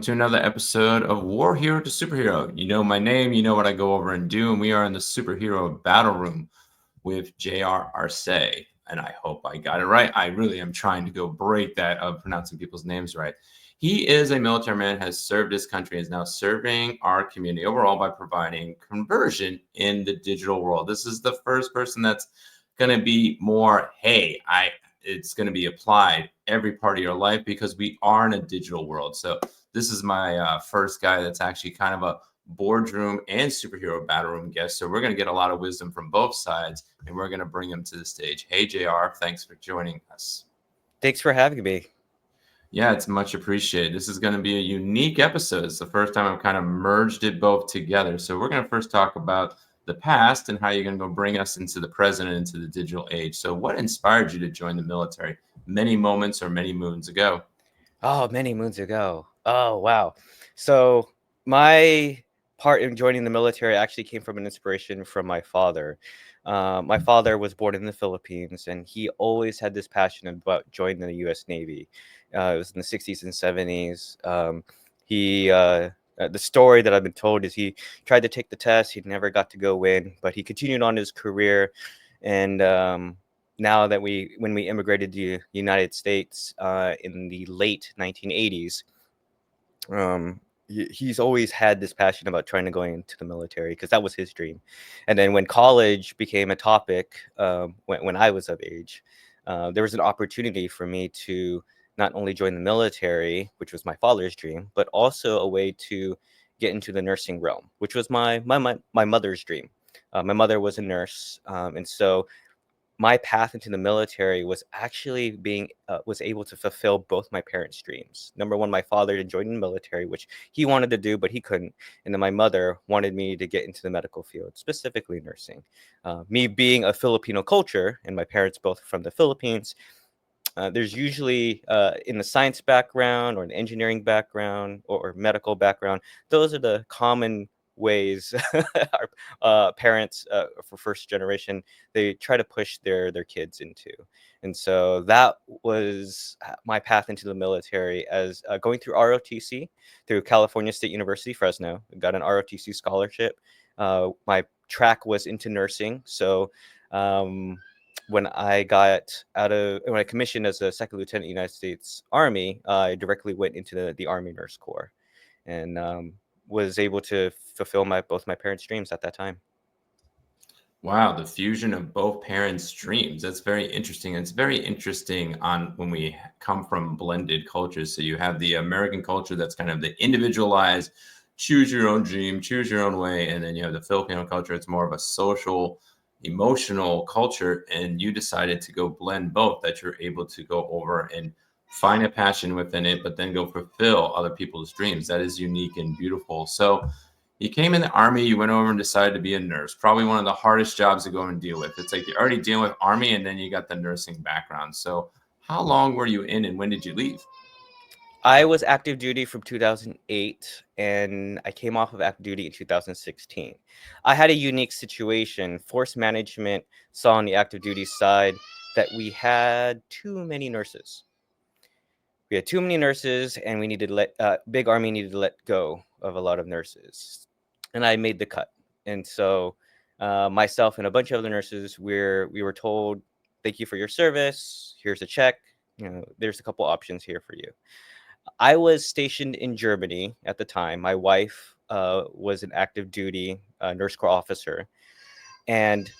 to another episode of War Hero to Superhero. You know my name, you know what I go over and do, and we are in the Superhero Battle Room with J R Arce. And I hope I got it right. I really am trying to go break that of pronouncing people's names right. He is a military man, has served his country, is now serving our community overall by providing conversion in the digital world. This is the first person that's going to be more, hey, it's going to be applied every part of your life because we are in a digital world. So this is my first guy that's actually kind of a boardroom and superhero battle room guest. So we're going to get a lot of wisdom from both sides, and we're going to bring him to the stage. Hey, JR, thanks for joining us. Thanks for having me. Yeah, it's much appreciated. This is going to be a unique episode. It's the first time I've kind of merged it both together. So we're going to first talk about the past and how you're going to go bring us into the present and into the digital age. So what inspired you to join the military many moments or many moons ago? Oh, many moons ago. Oh, wow. So my part in joining the military actually came from an inspiration from my father. My father was born in the Philippines, and he always had this passion about joining the U.S. Navy. It was in the 60s and 70s. The story that I've been told is he tried to take the test. He never got to go in, but he continued on his career. And now that when we immigrated to the United States in the late 1980s, he's always had this passion about trying to go into the military because that was his dream. And then when college became a topic, when I was of age, there was an opportunity for me to not only join the military, which was my father's dream, but also a way to get into the nursing realm, which was my mother's dream. My mother was a nurse, and so my path into the military was actually was able to fulfill both my parents' dreams. Number one, my father to join the military, which he wanted to do, but he couldn't. And then my mother wanted me to get into the medical field, specifically nursing. Me being a Filipino culture, and my parents both from the Philippines, there's usually in the science background or an engineering background or medical background, those are the common ways our parents for first generation, they try to push their kids into. And so that was my path into the military, as going through ROTC through California State University Fresno. Got an ROTC scholarship. My track was into nursing, so when I commissioned as a second lieutenant in the United States Army, I directly went into the Army Nurse Corps, and was able to fulfill both my parents' dreams at that time. Wow, the fusion of both parents' dreams. That's very interesting. It's very interesting on when we come from blended cultures. So you have the American culture that's kind of the individualized, choose your own dream, choose your own way. And then you have the Filipino culture. It's more of a social, emotional culture. And you decided to go blend both, that you're able to go over and find a passion within it, but then go fulfill other people's dreams. That is unique and beautiful. So you came in the army, you went over and decided to be a nurse. Probably one of the hardest jobs to go and deal with. It's like you're already dealing with army and then you got the nursing background. So how long were you in and when did you leave? I was active duty from 2008, and I came off of active duty in 2016. I had a unique situation. Force management saw on the active duty side that we had too many nurses. We had too many nurses, and we needed to Big Army needed to let go of a lot of nurses, and I made the cut. And so myself and a bunch of other nurses, we were told, thank you for your service, here's a check, there's a couple options here for you. I was stationed in Germany at the time. My wife was an active duty nurse corps officer, and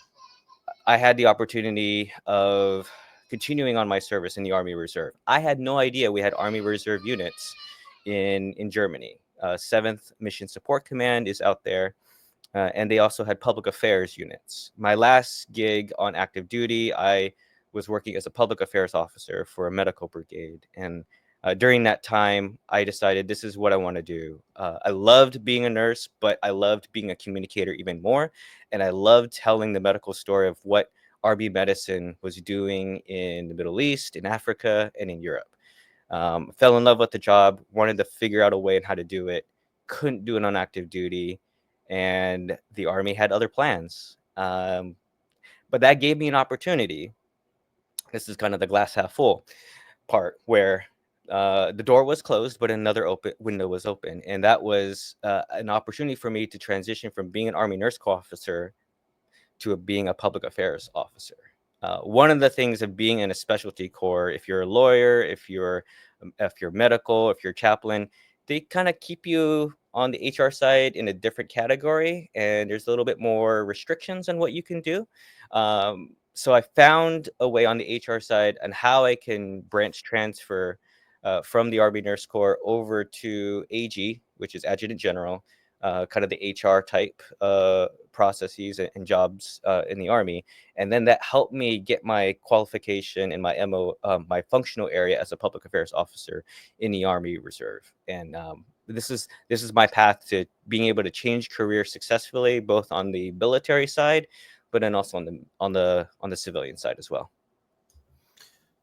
I had the opportunity of continuing on my service in the Army Reserve. I had no idea we had Army Reserve units in Germany. 7th Mission Support Command is out there, and they also had public affairs units. My last gig on active duty, I was working as a public affairs officer for a medical brigade. And during that time, I decided this is what I want to do. I loved being a nurse, but I loved being a communicator even more. And I loved telling the medical story of what RB medicine was doing in the Middle East, in Africa, and in Europe. Fell in love with the job, wanted to figure out a way on how to do it, couldn't do it on active duty, and the Army had other plans. But that gave me an opportunity. This is kind of the glass half full part, where the door was closed, but another open window was open, and that was an opportunity for me to transition from being an Army Nurse Corps officer to being a public affairs officer. One of the things of being in a specialty corps, if you're a lawyer, if you're medical, if you're chaplain, they kind of keep you on the HR side in a different category, and there's a little bit more restrictions on what you can do. So I found a way on the HR side on how I can branch transfer from the Army Nurse Corps over to AG, which is Adjutant General, kind of the HR type processes and jobs in the Army. And then that helped me get my qualification in my my functional area as a public affairs officer in the Army Reserve. And this is my path to being able to change careers successfully, both on the military side, but then also on the civilian side as well.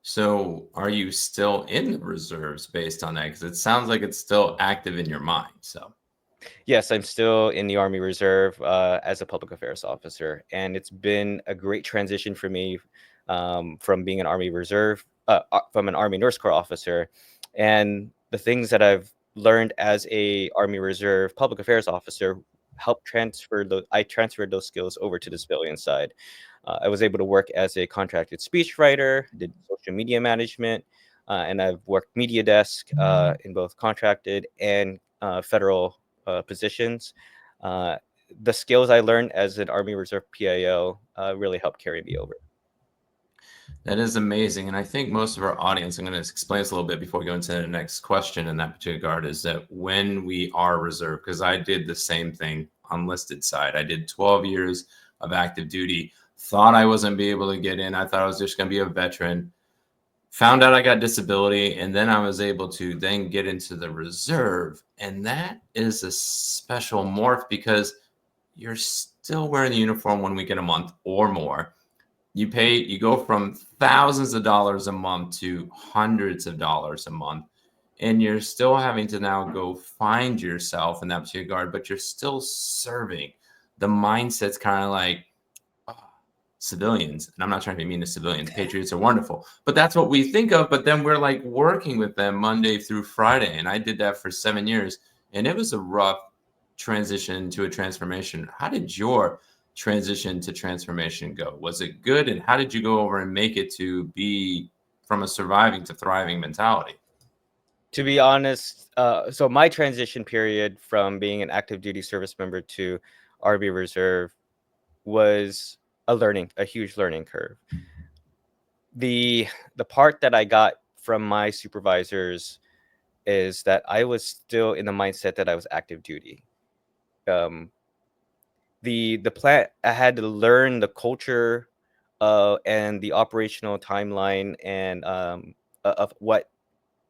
So are you still in the reserves based on that? Because it sounds like it's still active in your mind. So Yes, I'm still in the Army Reserve as a public affairs officer, and it's been a great transition for me from being an Army Reserve, from an Army Nurse Corps officer, and the things that I've learned as a Army Reserve public affairs officer helped transfer those. I transferred those skills over to the civilian side. I was able to work as a contracted speechwriter, did social media management, and I've worked media desk in both contracted and federal positions. Uh, the skills I learned as an Army Reserve PIO really helped carry me over. that is amazing. And I think most of our audience, I'm going to explain this a little bit before we go into the next question in that particular regard, is that when we are reserved, because I did the same thing on listed side, I did 12 years of active duty, thought I wasn't be able to get in. I thought I was just going to be a veteran. Found out I got disability, and then I was able to then get into the reserve. And that is a special morph because you're still wearing the uniform 1 week in a month or more. You go from thousands of dollars a month to hundreds of dollars a month. And you're still having to now go find yourself in that particular regard, but you're still serving. The mindset's kind of like, civilians, and I'm not trying to be mean to civilians, patriots are wonderful, but that's what we think of. But then we're like working with them Monday through Friday, and I did that for 7 years, and it was a rough transition to a transformation. How did your transition to transformation go? Was it good, and how did you go over and make it to be from a surviving to thriving mentality? To be honest, so my transition period from being an active duty service member to Army Reserve was a huge learning curve. The part that I got from my supervisors is that I was still in the mindset that I was active duty. Um, the plant, I had to learn the culture and the operational timeline and of what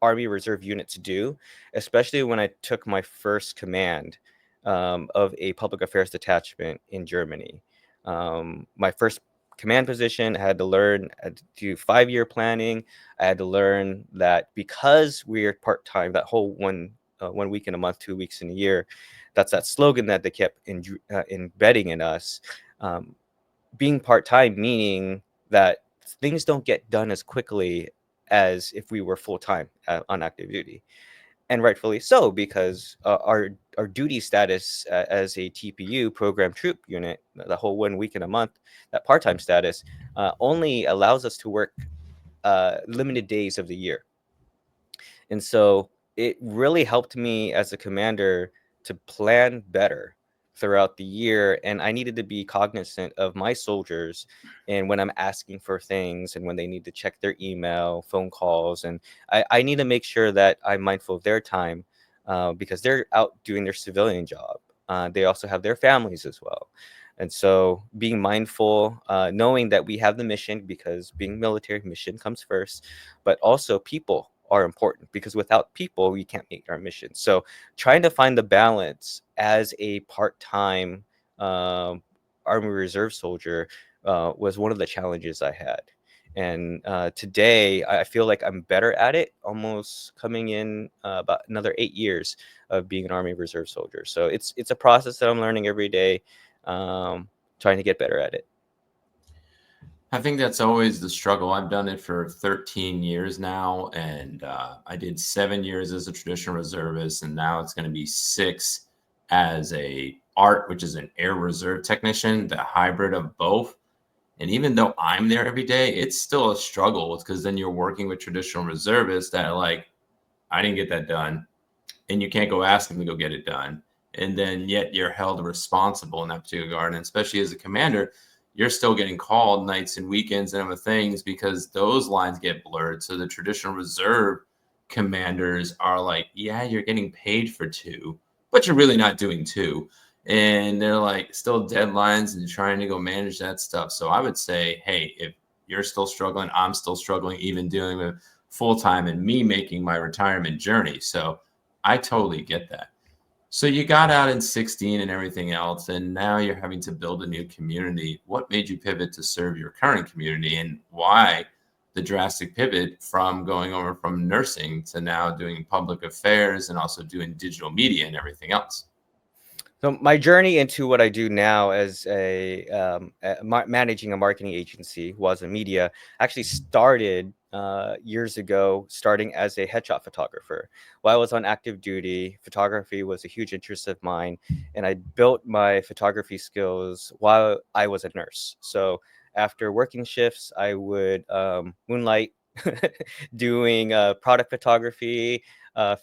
Army Reserve units do, especially when I took my first command of a public affairs detachment in Germany. My first command position, I had to learn to do 5-year planning. I had to learn that because we're part time, that whole 1 week in a month, 2 weeks in a year, that's that slogan that they kept embedding in us. Being part time meaning that things don't get done as quickly as if we were full time on active duty, and rightfully so, because our duty status as a TPU program troop unit, the whole 1 week in a month, that part time status only allows us to work limited days of the year. And so it really helped me as a commander to plan better throughout the year. And I needed to be cognizant of my soldiers and when I'm asking for things and when they need to check their email, phone calls. And I need to make sure that I'm mindful of their time because they're out doing their civilian job. They also have their families as well. And so being mindful, knowing that we have the mission, because being military, mission comes first, but also people are important, because without people, we can't meet our mission. So trying to find the balance as a part-time Army Reserve soldier was one of the challenges I had. And today, I feel like I'm better at it, almost coming in about another 8 years of being an Army Reserve soldier. So it's a process that I'm learning every day, trying to get better at it. I think that's always the struggle. I've done it for 13 years now, and I did 7 years as a traditional reservist, and now it's going to be 6 as a art, which is an air reserve technician, the hybrid of both. And even though I'm there every day, it's still a struggle because then you're working with traditional reservists that are like, I didn't get that done, and you can't go ask them to go get it done. And then yet you're held responsible in that particular garden, and especially as a commander, you're still getting called nights and weekends and other things because those lines get blurred. So the traditional reserve commanders are like, yeah, you're getting paid for 2, but you're really not doing 2. And they're like still deadlines and trying to go manage that stuff. So I would say, hey, if you're still struggling, I'm still struggling, even dealing with full time and me making my retirement journey. So I totally get that. So you got out in 16 and everything else, and now you're having to build a new community. What made you pivot to serve your current community, and why the drastic pivot from going over from nursing to now doing public affairs and also doing digital media and everything else? So my journey into what I do now as managing a marketing agency was in media actually started years ago, starting as a headshot photographer. While I was on active duty, photography was a huge interest of mine, and I built my photography skills while I was a nurse. So after working shifts, I would moonlight doing product photography,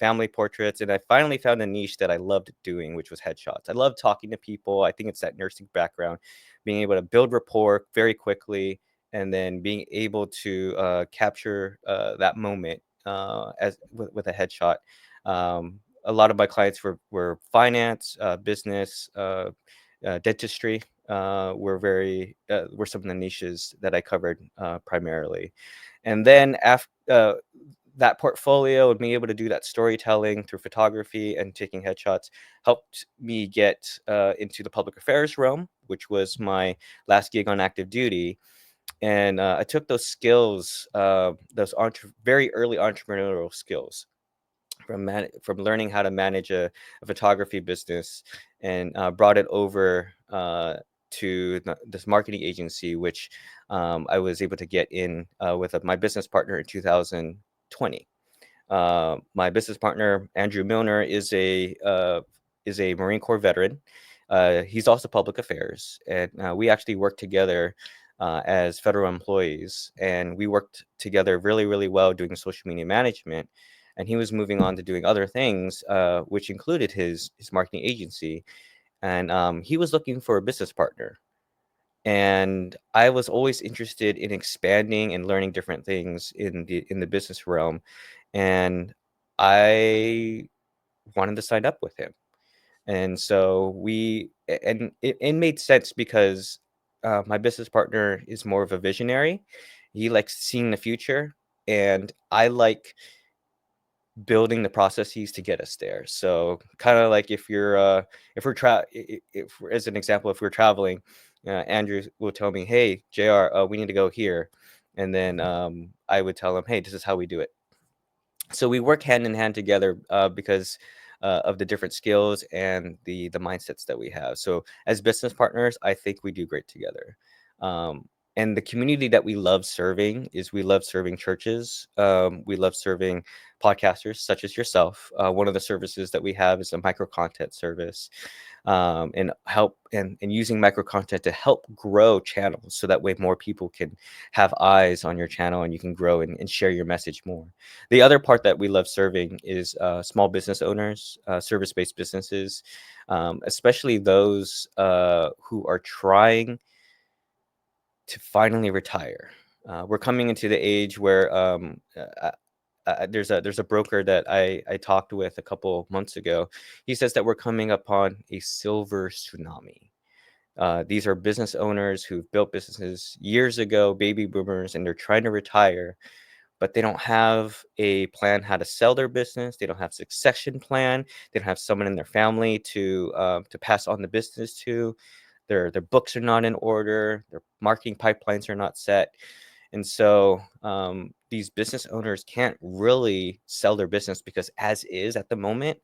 family portraits, and I finally found a niche that I loved doing, which was headshots. I love talking to people. I think it's that nursing background, being able to build rapport very quickly, and then being able to capture that moment as with a headshot. A lot of my clients were finance, business, dentistry. Were some of the niches that I covered primarily, and then after that portfolio and being able to do that storytelling through photography and taking headshots helped me get into the public affairs realm, which was my last gig on active duty. And I took those skills, very early entrepreneurial skills from learning how to manage a photography business, and brought it over to this marketing agency, which I was able to get in with my business partner in 2020. My business partner, Andrew Milner, is a Marine Corps veteran. He's also public affairs, and we actually work together as federal employees, and we worked together really, really well doing social media management. And he was moving on to doing other things, which included his marketing agency. And he was looking for a business partner. And I was always interested in expanding and learning different things in the business realm, and I wanted to sign up with him. And so it made sense because my business partner is more of a visionary. He likes seeing the future, and I like building the processes to get us there. So kind of like if we're as an example, if we're traveling, Andrew will tell me, "Hey, JR, we need to go here," and then I would tell him, "Hey, this is how we do it." So we work hand in hand together because of the different skills and the mindsets that we have. So as business partners, I think we do great together. Um, and the community that we love serving is we love serving churches. We love serving podcasters such as yourself. One of the services that we have is a micro content service, and using micro content to help grow channels so that way more people can have eyes on your channel and you can grow and share your message more. The other part that we love serving is small business owners, service-based businesses, especially those who are trying to finally retire. We're coming into the age where there's a broker that I talked with a couple months ago. He says that we're coming upon a silver tsunami. These are business owners who've built businesses years ago, baby boomers, and they're trying to retire, but they don't have a plan how to sell their business. They don't have succession plan. They don't have someone in their family to pass on the business to. Their books are not in order. Their marketing pipelines are not set, and so these business owners can't really sell their business because, as is at the moment,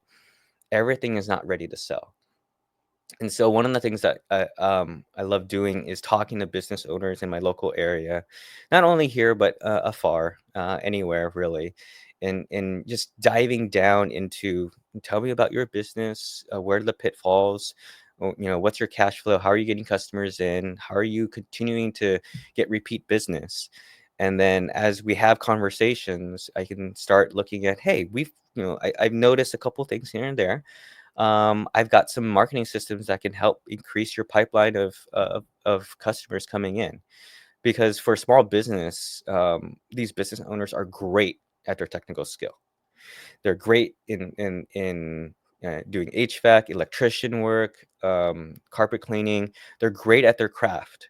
everything is not ready to sell. And so one of the things that I love doing is talking to business owners in my local area, not only here but afar, anywhere really, and just diving down into tell me about your business, where are the pitfalls, what's your cash flow, how are you getting customers in, how are you continuing to get repeat business, and then as we have conversations, I can start looking at, hey, I've noticed a couple things here and there. I've got some marketing systems that can help increase your pipeline of customers coming in. Because for small business, these business owners are great at their technical skill. They're great in doing HVAC, electrician work, carpet cleaning. They're great at their craft,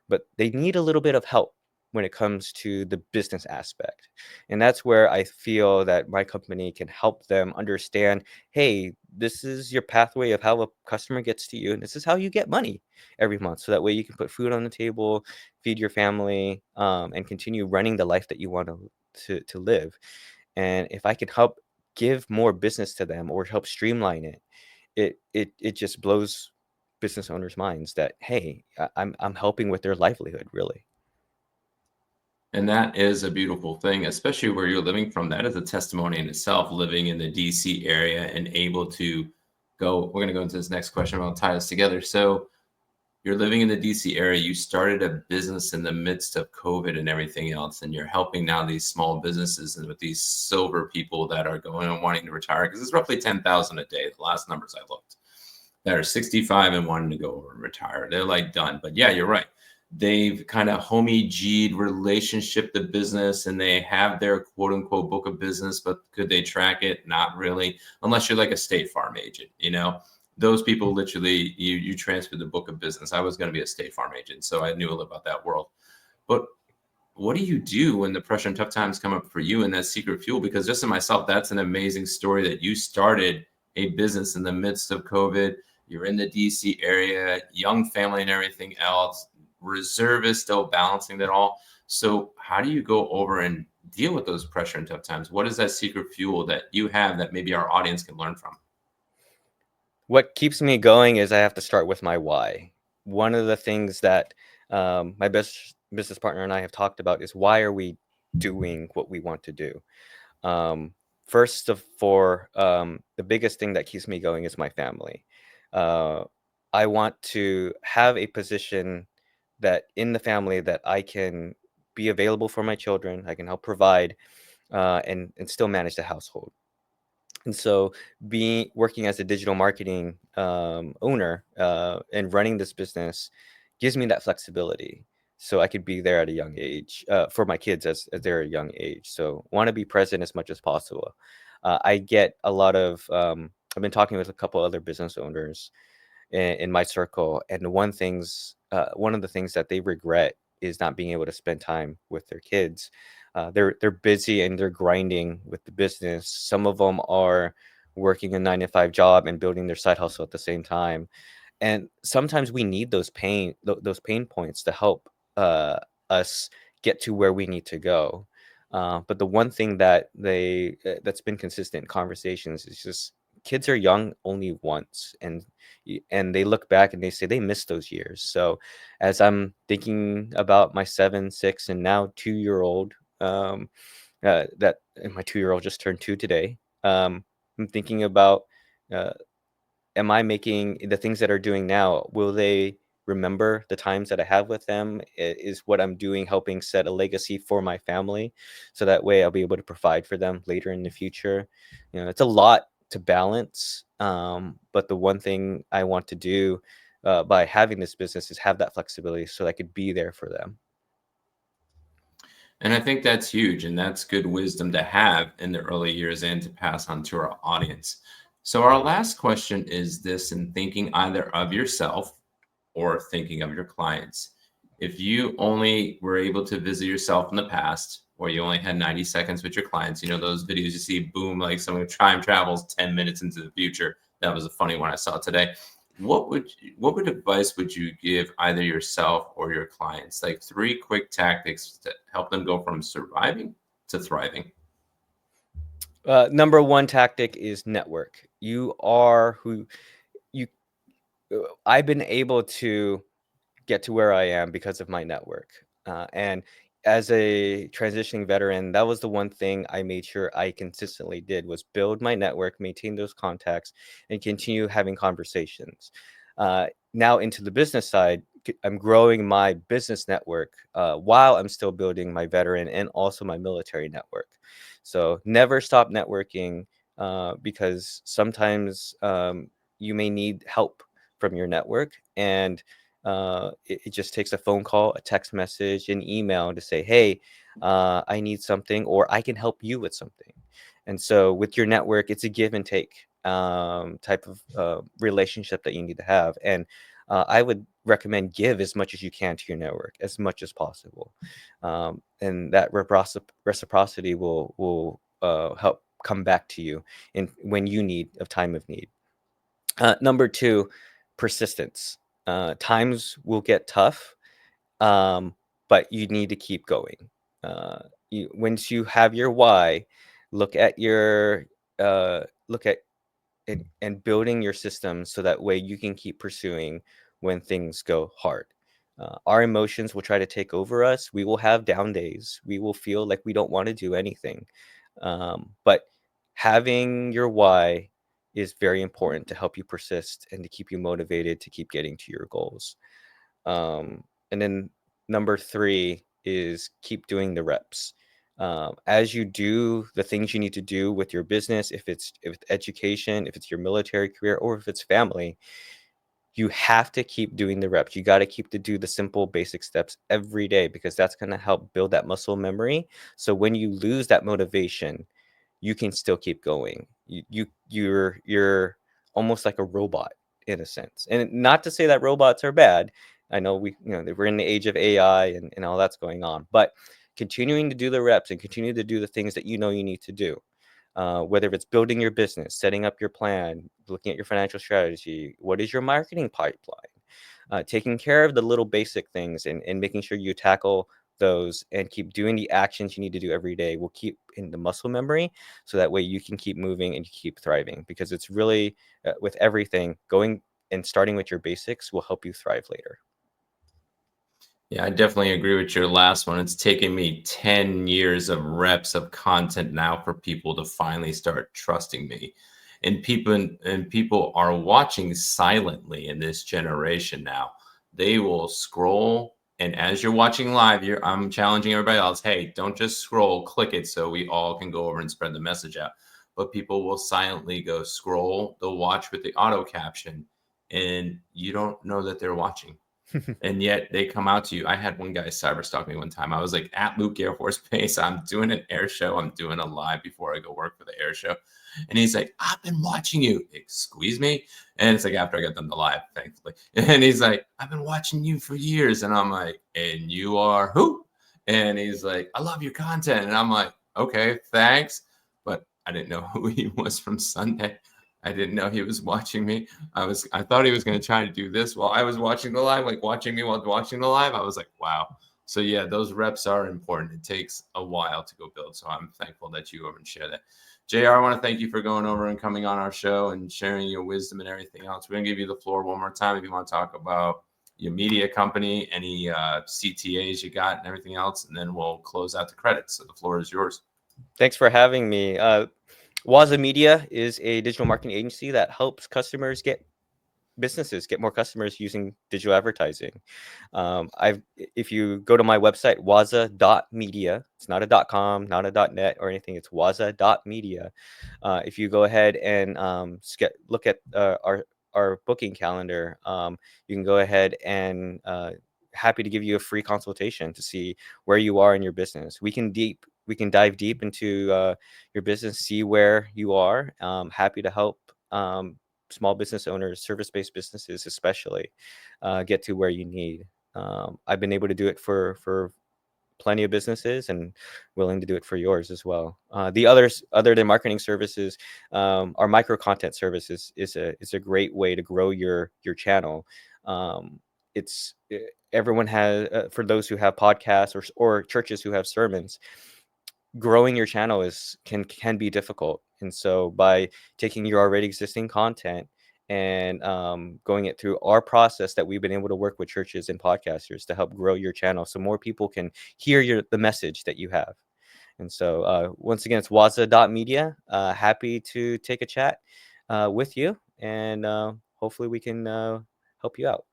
but they need a little bit of help when it comes to the business aspect. And that's where I feel that my company can help them understand, hey, this is your pathway of how a customer gets to you, and this is how you get money every month. So that way you can put food on the table, feed your family, and continue running the life that you want to live. And if I can help give more business to them or help streamline it, it just blows business owners' minds that, hey, I'm helping with their livelihood, really. And that is a beautiful thing, especially where you're living from. That is a testimony in itself, living in the DC area and able to go. We're going to go into this next question. I'll tie this together. So, you're living in the DC area. You started a business in the midst of COVID and everything else, and you're helping now these small businesses and with these silver people that are going and wanting to retire, because it's roughly 10,000 a day. The last numbers I looked, that are 65 and wanting to go over and retire. They're like done. But yeah, you're right. They've kind of homie G'd relationship the business and they have their quote unquote book of business, but could they track it? Not really, unless you're like a State Farm agent, those people literally you transfer the book of business. I was going to be a State Farm agent, so I knew a little about that world. But what do you do when the pressure and tough times come up for you in that secret fuel? Because just in myself, that's an amazing story that you started a business in the midst of COVID. You're in the DC area, young family and everything else, reservist, still balancing that all. So how do you go over and deal with those pressure and tough times? What is that secret fuel that you have that maybe our audience can learn from? What keeps me going is I have to start with my why. One of the things that my best business partner and I have talked about is, why are we doing what we want to do? Um, the biggest thing that keeps me going is my family. Uh, I want to have a position that in the family that I can be available for my children, I can help provide, and still manage the household. And so, being working as a digital marketing owner and running this business gives me that flexibility. So I could be there at a young age for my kids as they're a young age. So want to be present as much as possible. I get a lot of. I've been talking with a couple other business owners in my circle, and one of the things that they regret is not being able to spend time with their kids. They're busy and they're grinding with the business. Some of them are working a 9 to 5 job and building their side hustle at the same time. And sometimes we need those pain points to help us get to where we need to go. But the one thing that's been consistent in conversations is just, kids are young only once, and they look back and they say they miss those years. So as I'm thinking about my 7, 6, and now 2-year-old, that and my 2-year-old just turned 2 today. I'm thinking about, uh, am I making the things that are doing now, will they remember the times that I have with them? Is what I'm doing helping set a legacy for my family, so that way I'll be able to provide for them later in the future? It's a lot to balance, but the one thing I want to do by having this business is have that flexibility so I could be there for them. And I think that's huge. And that's good wisdom to have in the early years and to pass on to our audience. So, our last question is this, in thinking either of yourself or thinking of your clients. If you only were able to visit yourself in the past, or you only had 90 seconds with your clients, those videos you see, boom, like someone time travels 10 minutes into the future. That was a funny one I saw today. What advice would you give either yourself or your clients? Like 3 quick tactics to help them go from surviving to thriving. Number one tactic is network. You are who you I've been able to get to where I am because of my network. And as a transitioning veteran, that was the one thing I made sure I consistently did was build my network, maintain those contacts, and continue having conversations. Now into the business side, I'm growing my business network while I'm still building my veteran and also my military network. So never stop networking because sometimes you may need help from your network, and it just takes a phone call, a text message, an email to say, hey, I need something, or I can help you with something. And so with your network, it's a give and take type of relationship that you need to have. And I would recommend give as much as you can to your network, as much as possible. And that reciprocity will help come back to you in when you need of time of need. Number two, persistence. Times will get tough, but you need to keep going. Once you have your why, look at your look at and building your system so that way you can keep pursuing when things go hard. Our emotions will try to take over us. We will have down days. We will feel like we don't want to do anything. But having your why is very important to help you persist and to keep you motivated to keep getting to your goals. And then number three is keep doing the reps. As you do the things you need to do with your business, if it's education, if it's your military career, or if it's family, you have to keep doing the reps. You got to keep to do the simple basic steps every day, because that's going to help build that muscle memory. So when you lose that motivation, you can still keep going. You're almost like a robot in a sense. And not to say that robots are bad. I know we're in the age of AI and all that's going on, but continuing to do the reps and continue to do the things that you know you need to do. Whether it's building your business, setting up your plan, looking at your financial strategy, what is your marketing pipeline, taking care of the little basic things and making sure you tackle those and keep doing the actions you need to do every day will keep in the muscle memory, so that way you can keep moving and keep thriving, because it's really with everything, going and starting with your basics will help you thrive later. Yeah, I definitely agree with your last one. It's taken me 10 years of reps of content now for people to finally start trusting me. And people are watching silently in this generation now. They will scroll, and as you're watching live, I'm challenging everybody else, hey, don't just scroll, click it so we all can go over and spread the message out. But people will silently go scroll, they'll watch with the auto caption, and you don't know that they're watching, and yet they come out to you. I had one guy cyber stalk me one time. I was like at Luke Air Force Base. I'm doing an air show. I'm doing a live before I go work for the air show. And he's like, I've been watching you. Squeeze me. And it's like after I got done the live, thankfully. And he's like, I've been watching you for years. And I'm like, and you are who? And he's like, I love your content. And I'm like, okay, thanks. But I didn't know who he was from Sunday. I didn't know he was watching me. I thought he was going to try to do this while I was watching the live, like watching me while watching the live. I was like, wow. So yeah, those reps are important. It takes a while to go build. So I'm thankful that you over and share that. JR, I want to thank you for going over and coming on our show and sharing your wisdom and everything else. We're going to give you the floor one more time if you want to talk about your media company, any CTAs you got, and everything else, and then we'll close out the credits. So the floor is yours. Thanks for having me. Waza Media is a digital marketing agency that helps businesses get more customers using digital advertising. If you go to my website, waza.media, it's not a .com, not a .net or anything, it's waza.media. If you go ahead and look at our booking calendar, you can go ahead and happy to give you a free consultation to see where you are in your business. We can dive deep into your business, see where you are. Happy to help small business owners, service-based businesses especially, get to where you need. I've been able to do it for plenty of businesses, and willing to do it for yours as well. The others, other than marketing services, our micro content services is a great way to grow your channel. It's everyone has for those who have podcasts or churches who have sermons, growing your channel can be difficult. And so by taking your already existing content and going it through our process that we've been able to work with churches and podcasters to help grow your channel so more people can hear the message that you have. And so once again, it's waza.media. Happy to take a chat with you, and hopefully we can help you out.